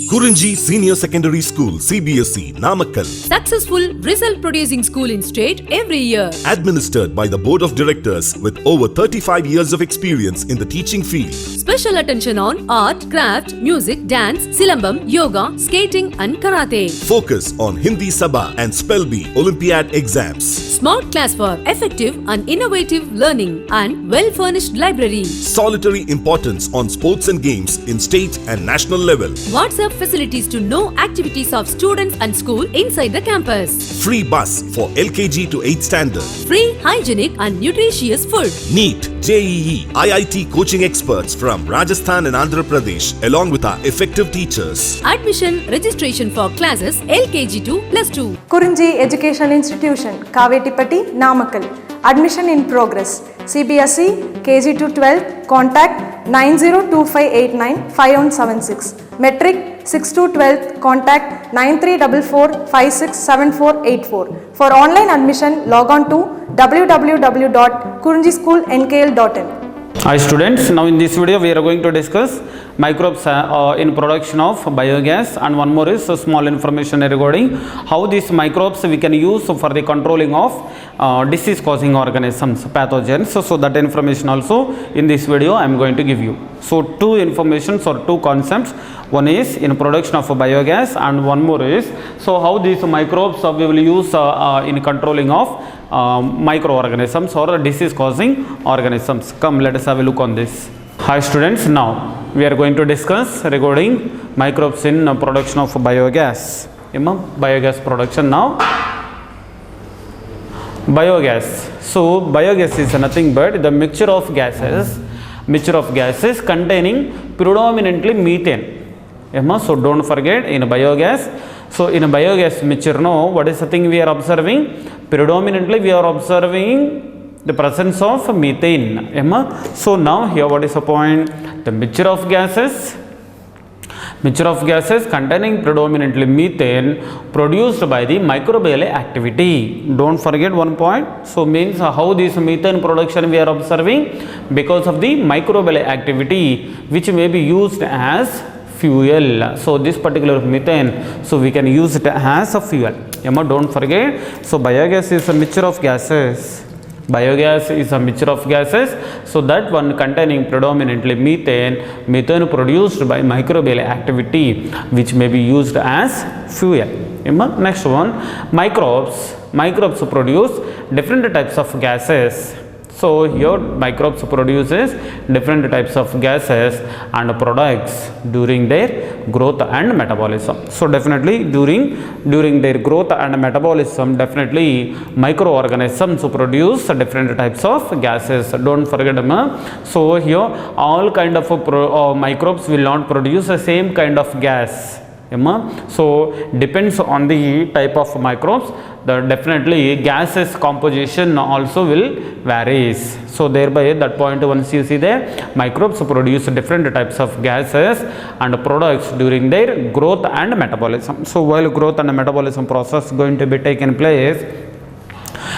Kurinji Senior Secondary School, CBSE, Namakkal. Successful result producing school in state every year. Administered by the Board of Directors with over 35 years of experience in the teaching field. Special attention on art, craft, music, dance, silambam, yoga, skating and karate. Focus on Hindi Sabha and Spell Bee Olympiad exams. Smart class for effective and innovative learning and well-furnished library. Solitary importance on sports and games in state and national level. WhatsApp facilities to know activities of students and school inside the campus. Free bus for LKG to 8th standard. Free, hygienic and nutritious food. NEET, JEE, IIT coaching experts from Rajasthan and Andhra Pradesh along with our effective teachers. Admission registration for classes LKG to +2. Kurinji Educational Institution, Kavetipatti, Namakkal. Admission in progress. CBSE, KG to 12, contact 9025895176. Metric 6 to 12, contact 9344567484. For online admission, log on to www.kurinjischoolnkl.in. Hi students, now in this video we are going to discuss microbes in production of biogas, and one more is small information regarding how these microbes we can use for the controlling of disease causing organisms, pathogens. So that information also in this video I am going to give you. So two informations or two concepts, one is in production of biogas and one more is so how these microbes we will use in controlling of microorganisms or disease causing organisms. Come, let us have a look on this. Hi students, now we are going to discuss regarding microbes in production of biogas. Biogas production now. Biogas. So biogas is nothing but the mixture of gases containing predominantly methane. So don't forget in biogas. So in a biogas mixture, no, what is the thing we are observing? Predominantly we are observing the presence of methane. So now here what is the point? The mixture of gases containing predominantly methane produced by the microbial activity. Don't forget one point. So means how this methane production we are observing? Because of the microbial activity which may be used as fuel. So this particular methane, so we can use it as a fuel. Don't forget. So biogas is a mixture of gases. Biogas is a mixture of gases, so that one containing predominantly methane produced by microbial activity which may be used as fuel. Next one, microbes produce different types of gases. So here microbes produces different types of gases and products during their growth and metabolism. So definitely during their growth and metabolism, definitely microorganisms produce different types of gases. Don't forget. So here all kind of microbes will not produce the same kind of gas. So depends on the type of microbes, the definitely gases composition also will varies. So thereby that point once you see there, microbes produce different types of gases and products during their growth and metabolism. So while growth and metabolism process going to be taken place,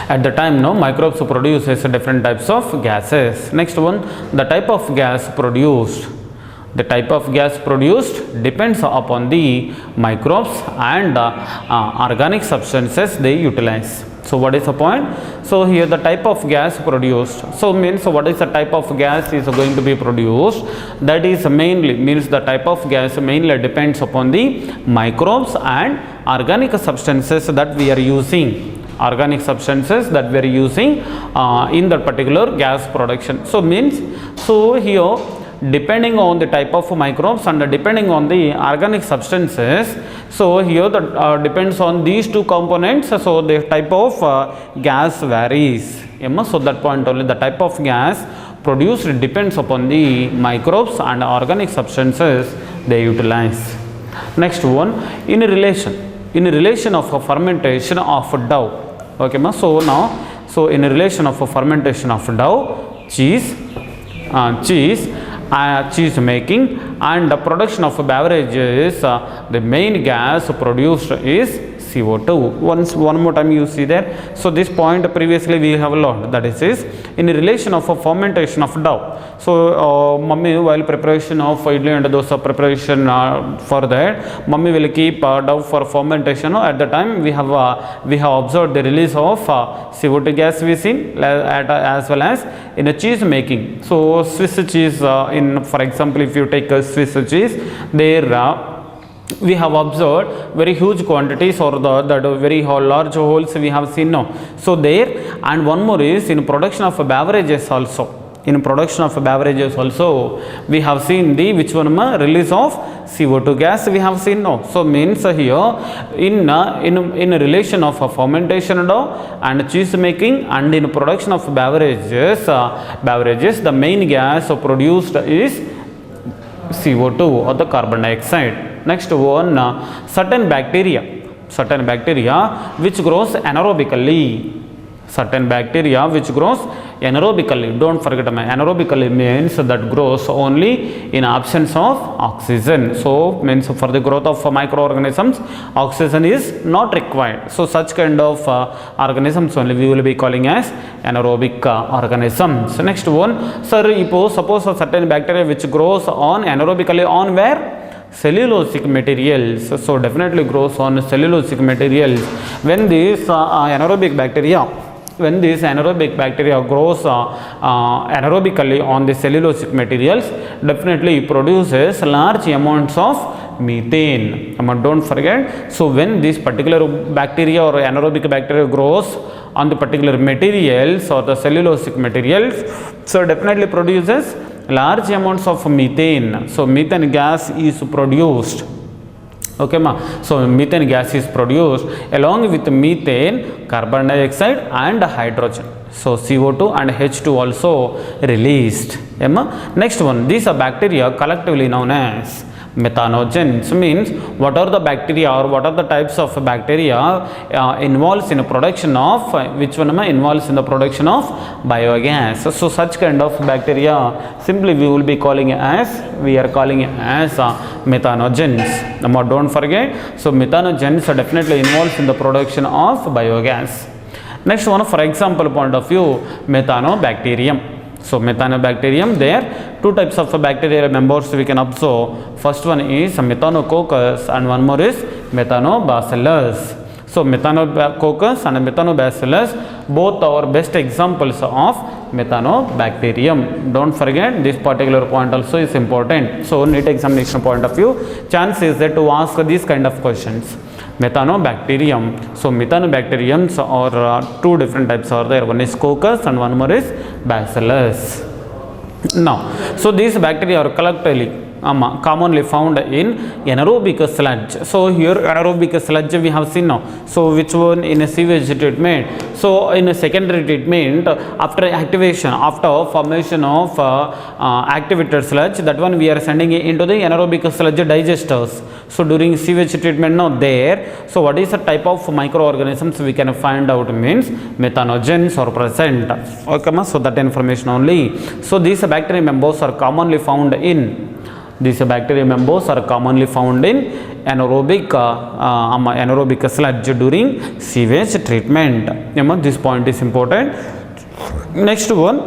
at the time microbes produces different types of gases. Next one, the type of gas produced. The type of gas produced depends upon the microbes and organic substances they utilize. So what is the point? So here the type of gas produced. So means what is the type of gas is going to be produced? That is mainly means the type of gas mainly depends upon the microbes and organic substances that we are using. In that particular gas production. So means here depending on the type of microbes and depending on the organic substances, so here the depends on these two components, so the type of gas varies. So that point only, the type of gas produced depends upon the microbes and organic substances they utilize. Next one, in relation of a fermentation of dough. Okay, so now in relation of a fermentation of dough, cheese making and the production of beverages, the main gas produced is CO2. One more time you see there. So this point previously we have learned, that is in relation of a fermentation of dough. So mummy, while preparation of idli and dosa preparation for that, mummy will keep dough for fermentation. At the time we have observed the release of CO2 gas we seen as well as in a cheese making. So Swiss cheese, in for example, if you take a Swiss cheese, there we have observed very huge quantities or that very large holes we have seen now. So there, and one more is in production of beverages also. In production of beverages also we have seen the which one release of CO2 gas we have seen now. So means here in relation of fermentation dough and cheese making and in production of beverages, the main gas produced is CO2 or the carbon dioxide. Next one, certain bacteria which grows anaerobically. Certain bacteria which grows anaerobically. Don't forget, anaerobically means that grows only in absence of oxygen. So means for the growth of microorganisms, oxygen is not required. So such kind of organisms only we will be calling as anaerobic organisms. Next one, sir, suppose a certain bacteria which grows on anaerobically on where? Cellulosic materials. So definitely grows on cellulosic materials. When this anaerobic bacteria grows anaerobically on the cellulosic materials, definitely produces large amounts of methane. Don't forget. So when this particular bacteria or anaerobic bacteria grows on the particular materials or the cellulosic materials, so definitely produces large amounts of methane. So methane gas is produced. Okay ma. So methane gas is produced. Along with methane, carbon dioxide and hydrogen. So CO2 and H2 also released. Next one, these are bacteria collectively known as methanogens. Means what are the bacteria or what are the types of bacteria involves in the production of which one involves in the production of biogas. So such kind of bacteria simply we will be calling as methanogens. Don't forget. So methanogens are definitely involves in the production of biogas. Next one, for example point of view, methanobacterium. So methanobacterium, there two types of bacterial members we can observe. First one is Methanococcus and one more is Methanobacillus. So Methanococcus and Methanobacillus both are best examples of methanobacterium. Don't forget this particular point also is important. So NEET examination point of view, chance is there to ask these kind of questions. Methanobacterium. So methanobacteriums are two different types are there. One is coccus and one more is bacillus. Now, so these bacteria are collectively commonly found in anaerobic sludge. So here anaerobic sludge we have seen now. So which one in a sewage treatment? So in a secondary treatment, after activation, after formation of activated sludge, that one we are sending into the anaerobic sludge digesters. So during sewage treatment now there, so what is the type of microorganisms we can find out means methanogens are present. Okay, so that information only. So these bacteria members are commonly found in anaerobic sludge during sewage treatment. This point is important. Next one,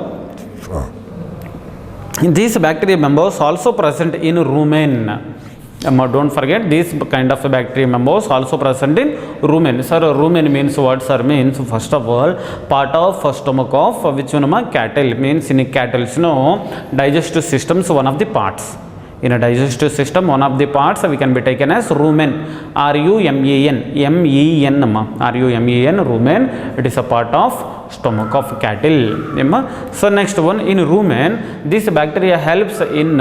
these bacteria members also present in rumen. Don't forget these kind of bacteria members also present in rumen. Sir, rumen means what? Sir, means first of all part of stomach of which one cattle, means in cattle digestive systems one of the parts. In a digestive system, one of the parts we can be taken as rumen. Rumen. It is a part of stomach of cattle. So next one, in rumen, this bacteria helps in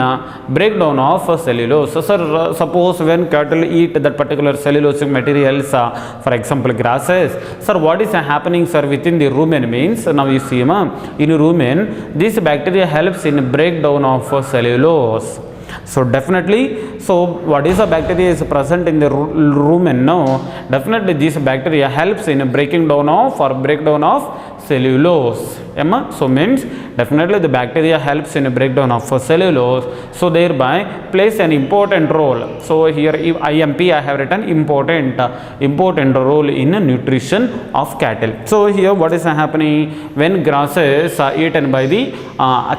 breakdown of cellulose. So sir, suppose when cattle eat that particular cellulosic materials, for example grasses, sir, what is happening, sir, within the rumen means, now you see in rumen, this bacteria helps in breakdown of cellulose. So definitely, so what is a bacteria is present in the rumen? No, definitely this bacteria helps in breaking down of or breakdown of cellulose. Emma, so means definitely the bacteria helps in breakdown of cellulose. So thereby plays an important role. So here if IMP I have written important role in nutrition of cattle. So here what is happening when grasses are eaten by the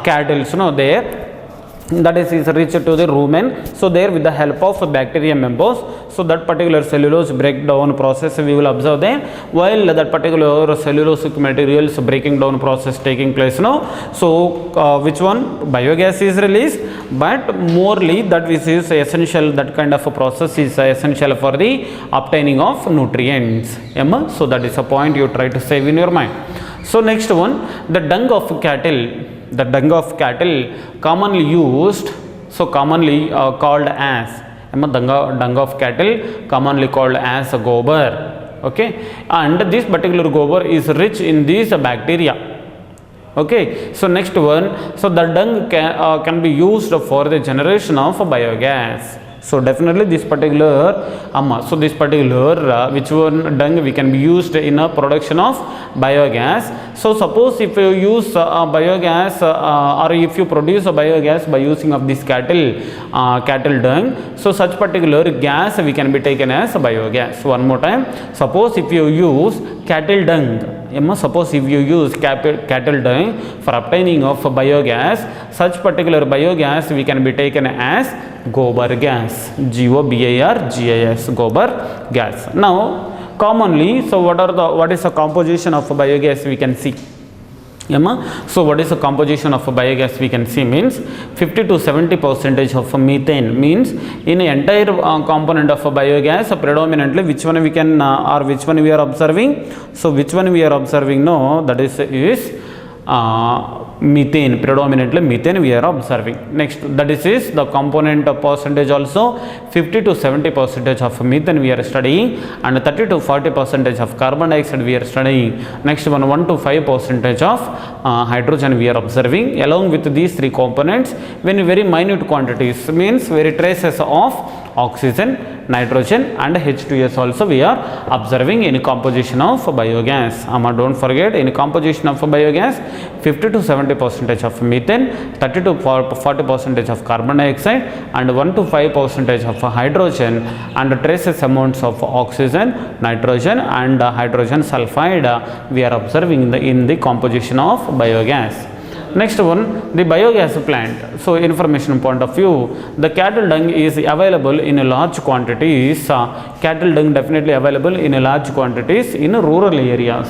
cattle? So no, there that is reached to the rumen. So there with the help of bacteria members, so that particular cellulose breakdown process we will observe there, while that particular cellulosic materials breaking down process taking place now. So which one? Biogas is released, but morely that which is essential, that kind of a process is essential for the obtaining of nutrients. Emma, so that is a point you try to save in your mind. So next one, the dung of cattle. The dung of cattle commonly used, so commonly called as dung of cattle commonly called as gobar. Okay, and this particular gobar is rich in these bacteria. Okay, so next one, so the dung can be used for the generation of biogas. So definitely this particular so this particular which one dung we can be used in a production of biogas. So suppose if you use biogas or if you produce a biogas by using of this cattle dung, so such particular gas we can be taken as biogas. One more time, suppose if you use cattle dung, suppose if you use cattle dung for obtaining of biogas, such particular biogas we can be taken as gobar gas, GOBAR-GAS, gobar gas. Now commonly, so what is the composition of biogas we can see? So what is the composition of biogas we can see means 50 to 70% of methane, means in the entire component of biogas predominantly which one we can or which one we are observing. So which one we are observing? No, that is methane, predominantly methane we are observing. Next, that is the component percentage also 50 to 70% of methane we are studying, and 30 to 40% of carbon dioxide we are studying. Next one, 1 to 5% of hydrogen we are observing. Along with these three components, when very minute quantities, means very traces of oxygen, nitrogen and H2S also we are observing in composition of biogas. Don't forget, in composition of biogas 50 to 70% of methane, 30 to 40% of carbon dioxide and 1 to 5% of hydrogen, and traces amounts of oxygen, nitrogen and hydrogen sulfide we are observing in the composition of biogas. Next one, the biogas plant. So information point of view, the cattle dung is available in large quantities. Cattle dung definitely available in large quantities in rural areas.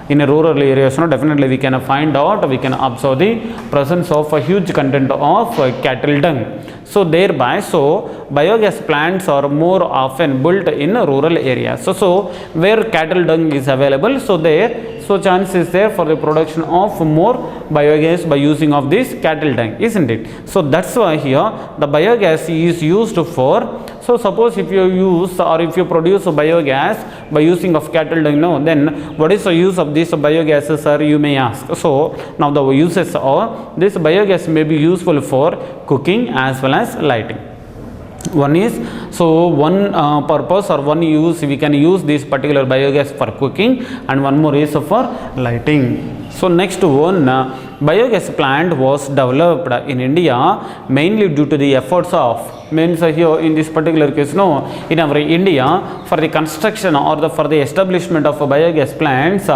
In rural areas, definitely we can find out, we can observe the presence of a huge content of cattle dung. So thereby, so biogas plants are more often built in rural areas. So where cattle dung is available, so there, so chance is there for the production of more biogas by using of this cattle dung, isn't it? So that's why here the biogas is used for. So suppose if you use or if you produce biogas by using of cattle dung, no, then what is the use of this biogases, sir, you may ask. So now the uses are, this biogas may be useful for cooking as well as lighting. One is, so one purpose or one use we can use this particular biogas for cooking, and one more is for lighting. So next one, biogas plant was developed in India mainly due to the efforts of, means here in this particular case, no, in our India for the construction or for the establishment of biogas plants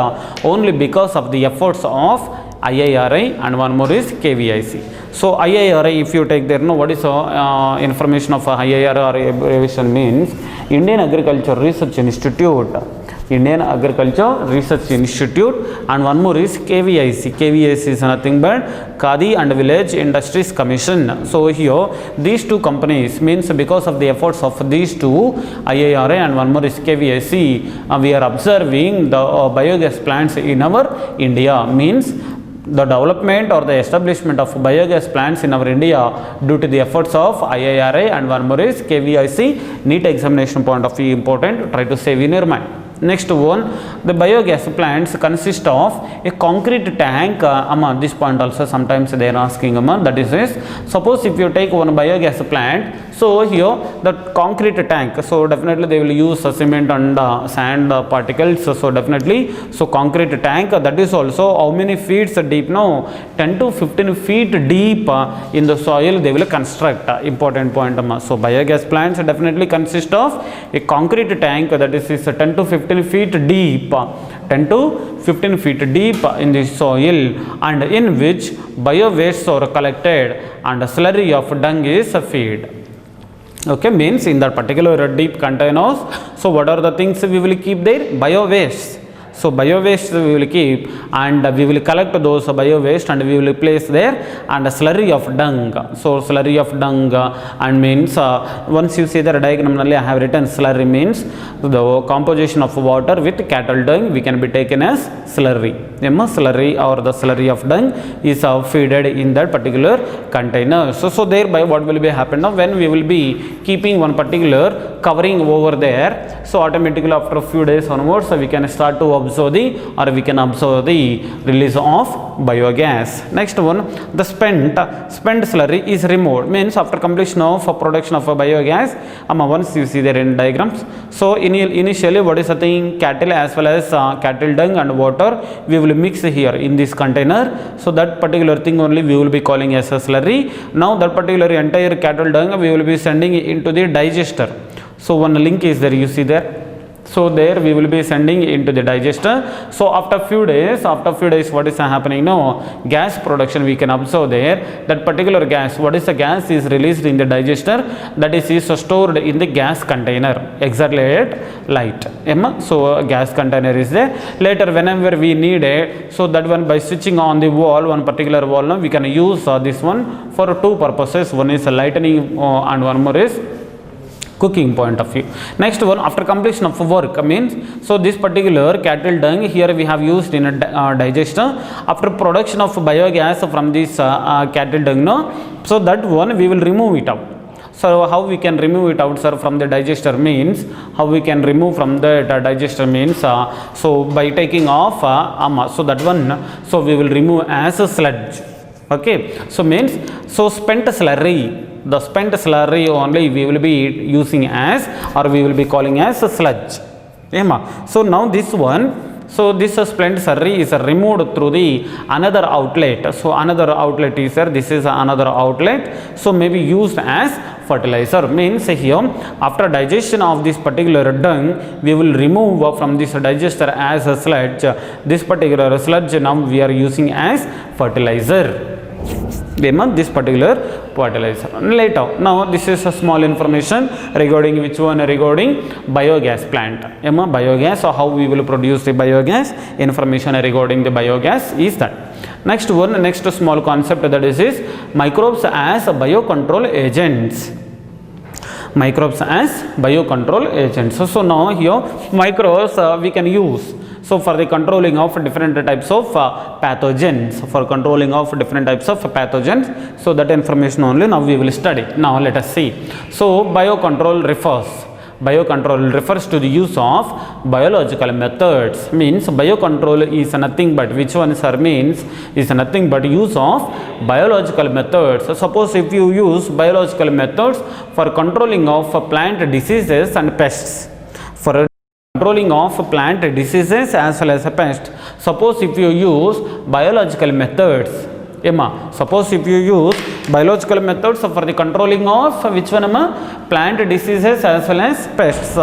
only because of the efforts of IIRI, and one more is KVIC. So IIRI, if you take there, no, what is information of IIRI abbreviation means Indian Agriculture Research Institute. Indian Agriculture Research Institute, and one more is KVIC. KVIC is nothing but Khadi and Village Industries Commission. So here these two companies, means because of the efforts of these two, IIRA and one more is KVIC, we are observing the biogas plants in our India, means the development or the establishment of biogas plants in our India due to the efforts of IIRA and one more is KVIC. NEET examination point of view important, try to save in your mind. Next one, the biogas plants consist of a concrete tank. This point also sometimes they are asking, that is this. Suppose if you take one biogas plant, so here the concrete tank, so definitely they will use cement and sand particles, so definitely, so concrete tank, that is also how many feet deep? No, 10 to 15 feet deep in the soil they will construct. Important point. So biogas plants definitely consist of a concrete tank, that is 10 to 15 feet deep, 10 to 15 feet deep in the soil, and in which bio wastes are collected and a slurry of dung is fed. Okay, means in that particular deep containers, so what are the things we will keep there? Bio waste. So bio waste we will keep, and we will collect those bio waste and we will place there, and a slurry of dung. So slurry of dung and means once you see the diagram, I have written slurry means the composition of water with cattle dung we can be taken as slurry. Slurry or the slurry of dung is feeded in that particular container. So thereby what will be happen now, when we will be keeping one particular covering over there, so automatically after a few days onwards we can start to observe we can observe the release of biogas. Next one, the spent slurry is removed, means after completion of production of a biogas, once you see there in diagrams, so initially what is the thing? Cattle as well as cattle dung and water we will mix here in this container, so that particular thing only we will be calling as a slurry. Now that particular entire cattle dung we will be sending into the digester. So one link is there, you see there. So there we will be sending into the digester. So after few days what is happening now? Gas production we can observe there. That particular gas, what is the gas is released in the digester, that is stored in the gas container exactly at light. So gas container is there. Later whenever we need it, so that one by switching on the wall, one particular wall, now we can use this one for two purposes. One is lightening and one more is cooking point of view. Next one, after completion of work means, so this particular cattle dung here we have used in a digester. After production of biogas from this cattle dung, no, so that one we will remove it out. So how we can remove it out, sir, from the digester means, how we can remove from the digester means, so by taking off so that one, so we will remove as a sludge. Okay, so means, so spent slurry, the spent slurry only we will be using as, or we will be calling as a sludge. So now this one, so this spent slurry is removed through the another outlet. So another outlet is there, this is another outlet, so may be used as fertilizer. Means here after digestion of this particular dung we will remove from this digester as a sludge. This particular sludge now we are using as fertilizer. This particular fertilizer. Later, now this is a small information regarding which one? Regarding biogas plant. Biogas, or how we will produce the biogas. Information regarding the biogas is that. Next one, next small concept, that is microbes as biocontrol agents. Microbes as biocontrol agents. So now here microbes we can use. So for the controlling of different types of pathogens, so that information only now we will study. Now let us see. So biocontrol refers to the use of biological methods. Means biocontrol is nothing but, which one, sir, means is nothing but use of biological methods. So suppose if you use biological methods for controlling of plant diseases and pests, for controlling of plant diseases as well as a pest. Suppose if you use biological methods, suppose if you use biological methods for the controlling of which one, plant diseases as well as pests.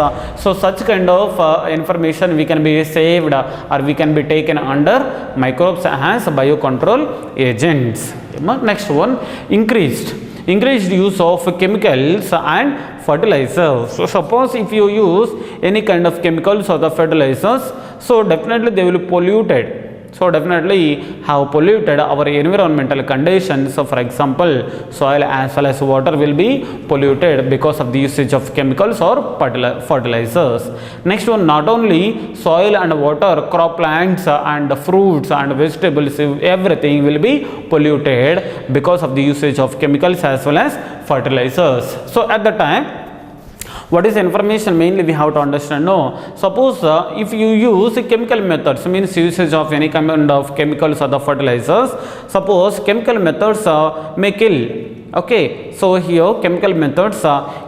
So such kind of information we can be saved, or we can be taken under microbes as biocontrol agents. Next one, increased use of chemicals and fertilizers. So suppose if you use any kind of chemicals or the fertilizers, so definitely they will pollute it. So definitely have polluted our environmental conditions. So for example, soil as well as water will be polluted because of the usage of chemicals or fertilizers. Next one, not only soil and water, crop plants and fruits and vegetables, everything will be polluted because of the usage of chemicals as well as fertilizers. So at the time, What is information? Mainly we have to understand. No, suppose if you use chemical methods, means usage of any kind of chemicals or the fertilizers. Suppose chemical methods may kill. Okay, so here chemical methods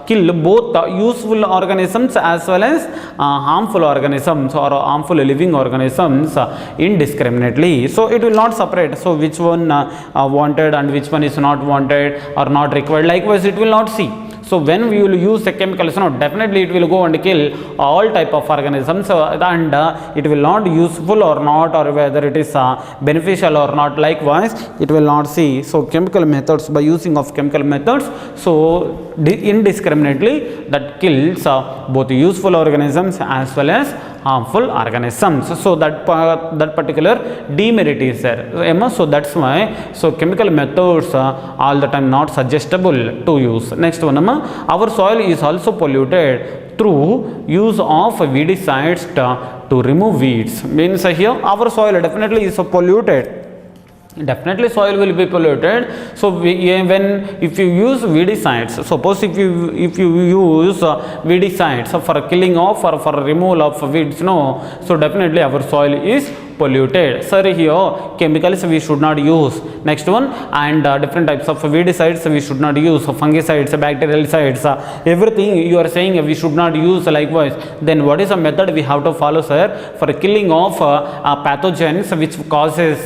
kill both useful organisms as well as harmful organisms or harmful living organisms indiscriminately. So it will not separate. So which one wanted and which one is not wanted or not required. Likewise, it will not see. So when we will use the chemicals, definitely it will go and kill all type of organisms, and it will not useful or not, or whether it is beneficial or not. Likewise, it will not see. So chemical methods, by using of chemical methods, so indiscriminately that kills both useful organisms as well as harmful organisms. So that particular demerit is there. So that's why so chemical methods all the time not suggestible to use. Next one, our soil is also polluted through use of weedicides to remove weeds. Means here our soil definitely is polluted. Definitely soil will be polluted. So if you use weedicides, suppose if you use weedicides for killing off or for removal of weeds, so definitely our soil is polluted. Sir, here chemicals we should not use. Next one, and different types of weedicides we should not use. Fungicides, bacterialicides, everything you are saying we should not use. Likewise, then what is the method we have to follow, sir, for killing off pathogens which causes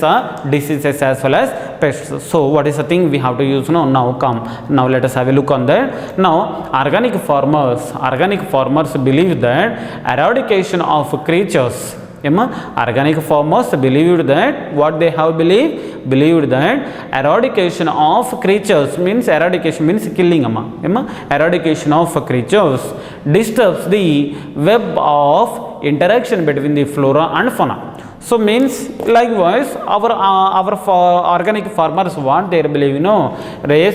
diseases as well as pests? So what is the thing we have to use? Now let us have a look on that. Now organic farmers believe that eradication of creatures. Organic farmers believed that what they have believed that eradication of creatures means killing. Eradication of creatures disturbs the web of interaction between the flora and fauna. So means likewise our organic farmers what they believe,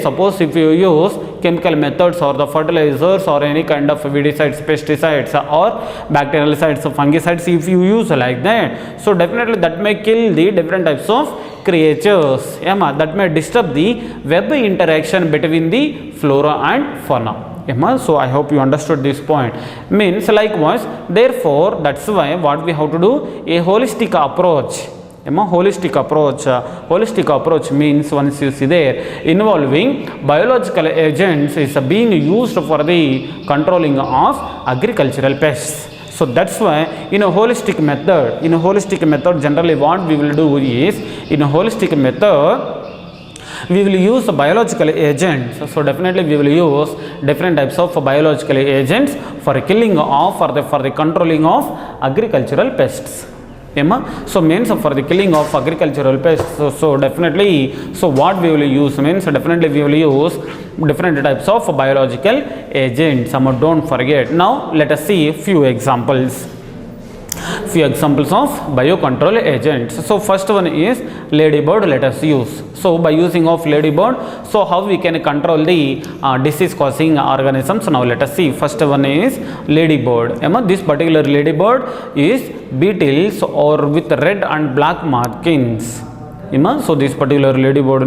suppose if you use chemical methods or the fertilizers or any kind of weedicides, pesticides or bacterialicides, fungicides, if you use like that, so definitely that may kill the different types of creatures, that may disturb the web interaction between the flora and fauna. So I hope you understood this point. Means likewise, therefore that's why what we have to do, a holistic approach. Holistic approach means, once you see there, involving biological agents is being used for the controlling of agricultural pests. So that's why in a holistic method generally what we will do is, in a holistic method we will use biological agents. So definitely we will use different types of biological agents for killing off or for the controlling of agricultural pests. So means for the killing of agricultural pests. So definitely, so what we will use means definitely we will use different types of biological agents. Don't forget. Now let us see a few examples. Few examples of biocontrol agents. So first one is ladybird. Let us use. So by using of ladybird, so how we can control the disease causing organisms? Now let us see. First one is ladybird. This particular ladybird is beetles or with red and black markings. So this particular ladybird,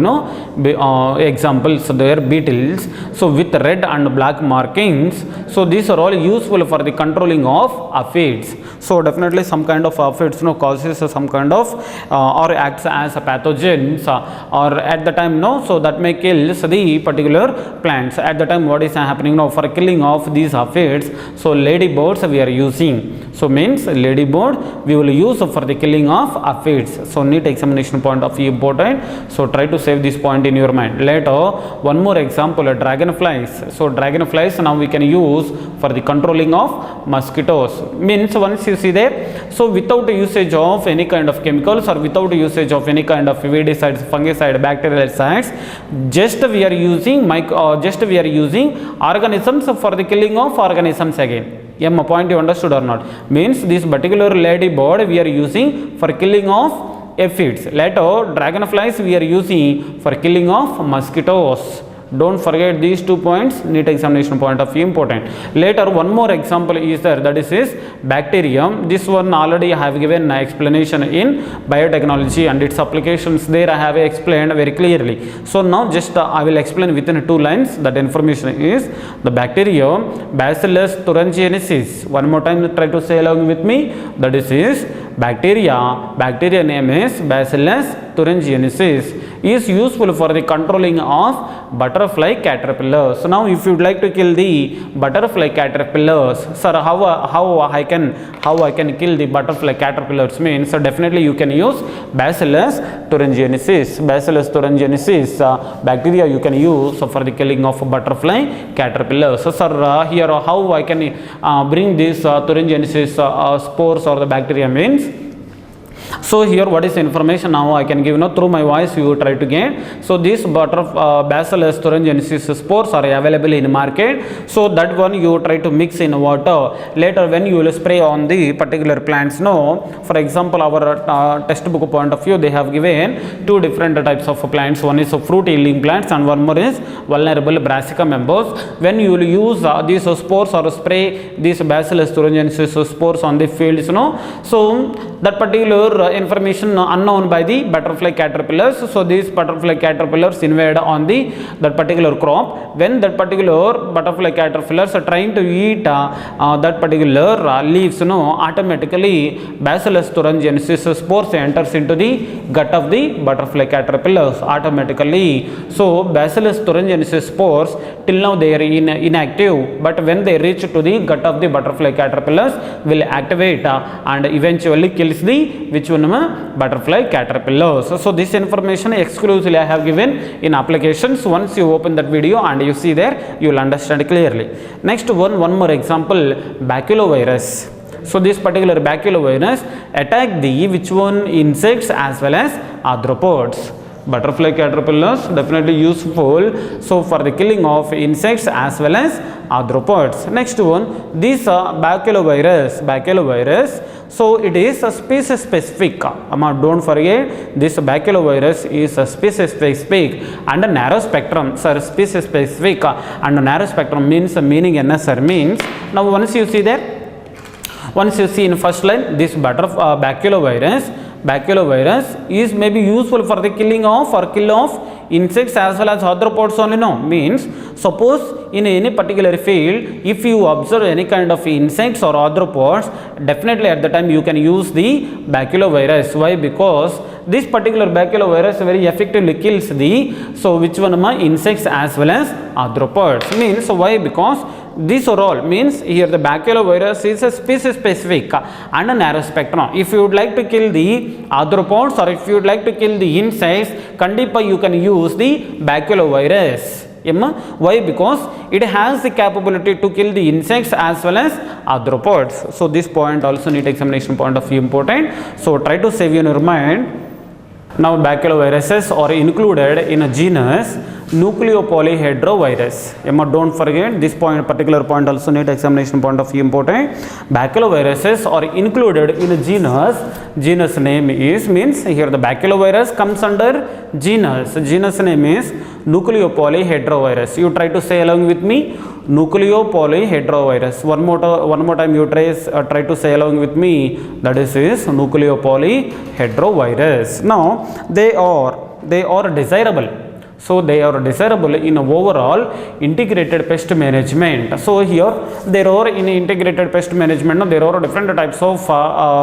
examples there, beetles, so with red and black markings. So these are all useful for the controlling of aphids. So definitely some kind of aphids causes some kind of or acts as pathogens or at the time so that may kill the particular plants. At the time what is happening now for killing of these aphids, so ladybirds we are using. So means ladybird we will use for the killing of aphids. So NEET examination point of view important. So try to save this point in your mind. Later one more example, dragonflies. So dragonflies now we can use for the controlling of mosquitoes. Means once you see there, so without usage of any kind of chemicals or without usage of any kind of weedicides, fungicide, bacterialicides, just we are using organisms for the killing of organisms again. A point you understood or not? Means this particular ladybird we are using for killing of aphids. Later dragonflies we are using for killing of mosquitoes. Don't forget these 2 points, NEET examination point of view important. Later one more example is there, that is bacterium. This one already I have given explanation in biotechnology and its applications. There I have explained very clearly. So now just I will explain within 2 lines. That information is the bacterium Bacillus thuringiensis. One more time try to say along with me. That is bacteria name is Bacillus thuringiensis, is useful for the controlling of butterfly caterpillars. So now if you would like to kill the butterfly caterpillars, sir, how I can kill the butterfly caterpillars means, so definitely you can use Bacillus thuringiensis. Bacteria you can use for the killing of butterfly caterpillars. So sir, here how I can bring this thuringiensis spores or the bacteria means. So here what is the information now I can give through my voice, you try to get. So these Bacillus thuringiensis spores are available in market. So that one you try to mix in water. Later when you will spray on the particular plants. No, for example our textbook point of view, they have given 2 different types of plants. One is fruit yielding plants and one more is vulnerable brassica members. When you will use these spores or spray these Bacillus thuringiensis spores on the fields, so that particular information unknown by the butterfly caterpillars. So these butterfly caterpillars invade on that particular crop. When that particular butterfly caterpillars are trying to eat that particular leaves, automatically Bacillus thuringiensis spores enters into the gut of the butterfly caterpillars automatically. So Bacillus thuringiensis spores till now they are inactive, but when they reach to the gut of the butterfly caterpillars will activate and eventually kills the butterfly caterpillars. So this information exclusively I have given in applications. Once you open that video and you see there, you will understand clearly. Next one more example, baculovirus. So this particular baculovirus attack the which one insects as well as arthropods. Butterfly caterpillars definitely useful, so for the killing of insects as well as arthropods. Next one, this baculovirus, so it is a species specific. Don't forget this baculovirus is a species specific and a narrow spectrum. Sir, species specific and a narrow spectrum means meaning NSR means. Now once you see in first line, this baculovirus is maybe useful for the killing of or kill of insects as well as arthropods only. No, means suppose in any particular field if you observe any kind of insects or arthropods, definitely at the time you can use the baculovirus. Why? Because this particular baculovirus very effectively kills the, so which one insects as well as arthropods means. So why? Because this overall means here the baculovirus is a species specific and a narrow spectrum. If you would like to kill the arthropods or if you would like to kill the insects, kandipa you can use the baculovirus. Why? Because it has the capability to kill the insects as well as arthropods. So this point also NEET examination point of view important. So try to save in your mind. Now baculoviruses are included in a genus Nucleopolyhedrovirus. Don't forget this point, particular point also NEET examination point of view important. Baculoviruses are included in a genus name is, means here the baculovirus comes under genus name is Nucleopolyhedrovirus. You try to say along with me, Nucleopolyhedrovirus. One more time you try to say along with me, that is Nucleopolyhedrovirus. Now they are desirable. So they are desirable in overall integrated pest management. So here there are in integrated pest management, there are different types of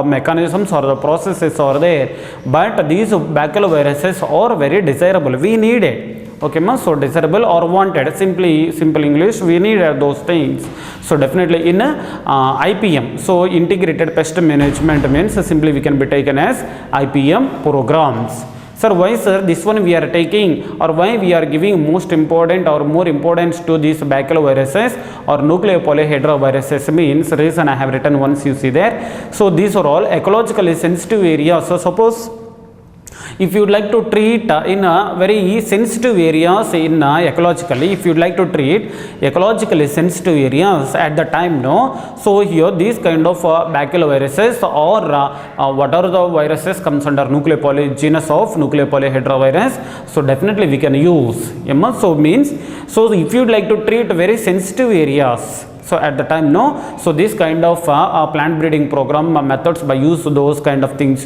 mechanisms or the processes are there, but these baculoviruses are very desirable. We need it. Okay, so desirable or wanted, simple English, we need those things. So definitely in IPM, so integrated pest management means simply we can be taken as IPM programs. Sir, why sir this one we are taking, or why we are giving most important or more importance to these baculoviruses or nucleopolyhedroviruses means reason I have written once you see there. So these are all ecologically sensitive areas. So suppose If you would like to treat in very sensitive areas in ecologically, if you would like to treat ecologically sensitive areas at the time, so here these kind of baculoviruses or what are the viruses comes under genus of nucleopolyhedrovirus, so definitely we can use. So means, so if you would like to treat very sensitive areas, so at the time, so this kind of plant breeding program methods, by use those kind of things,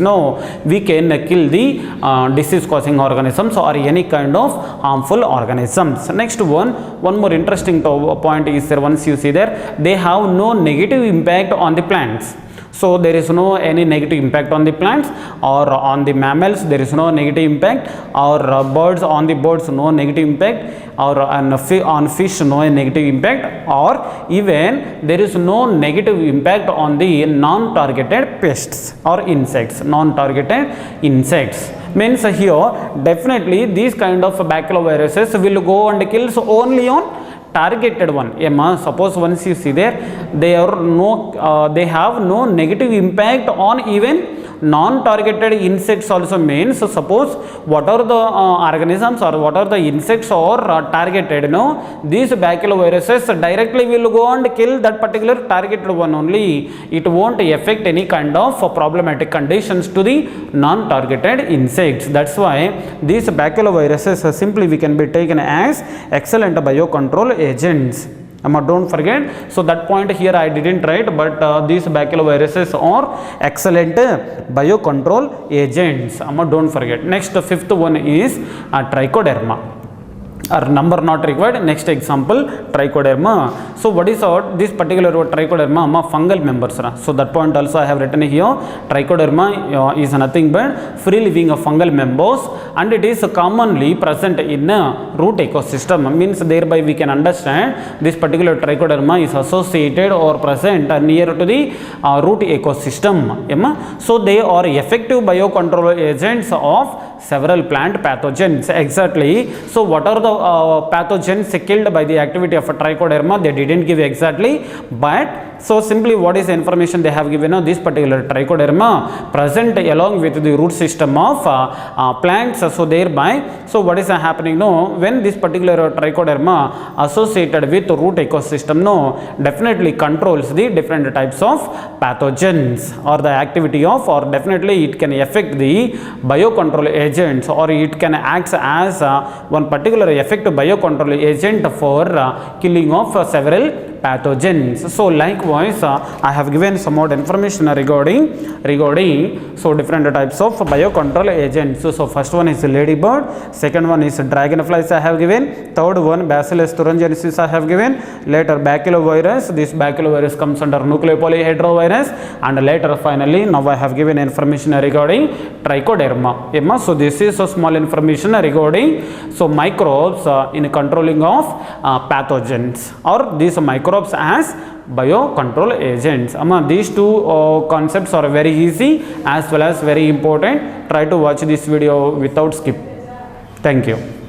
we can kill the disease causing organisms or any kind of harmful organisms. Next one more interesting point is there, once you see there, they have no negative impact on the plants. So there is no any negative impact on the plants or on the mammals, there is no negative impact, or birds, on the birds no negative impact, or on fish no negative impact, or even there is no negative impact on the non-targeted pests or insects. Non-targeted insects means here definitely these kind of baculoviruses will go and kills only on targeted one. Suppose once you see there, they have no negative impact on even non-targeted insects also, means suppose what are the organisms or what are the insects or targeted, these baculoviruses directly will go and kill that particular targeted one only. It won't affect any kind of problematic conditions to the non-targeted insects. That's why these baculoviruses simply we can be taken as excellent biocontrol agents. Don't forget, so that point here I didn't write, but these baculoviruses are excellent biocontrol agents. Don't forget. Next, the fifth one is trichoderma. Or number not required. Next example, trichoderma. So what is this particular trichoderma? Fungal members. So that point also I have written here. Trichoderma is nothing but free living fungal members, and it is commonly present in a root ecosystem. Means thereby we can understand this particular trichoderma is associated or present near to the root ecosystem. So they are effective biocontrol agents of several plant pathogens. Exactly. So what are the pathogens killed by the activity of a trichoderma? They didn't give exactly, but so simply what is the information they have given? This particular trichoderma present along with the root system of plants. So thereby, so what is happening? When this particular trichoderma associated with the root ecosystem, definitely controls the different types of pathogens or the activity of, or definitely it can affect the biocontrol agents, or it can act as one particular effective biocontrol agent for killing of several pathogens. So likewise I have given some more information regarding so different types of biocontrol agents. So first one is ladybird, second one is dragonflies I have given, third one Bacillus thuringiensis I have given, later baculovirus, this baculovirus comes under nucleopolyhedrovirus, and later finally now I have given information regarding trichoderma. So this is a small information regarding so microbes in controlling of pathogens, or these microbes as biocontrol agents. These two concepts are very easy as well as very important. Try to watch this video without skip. Thank you.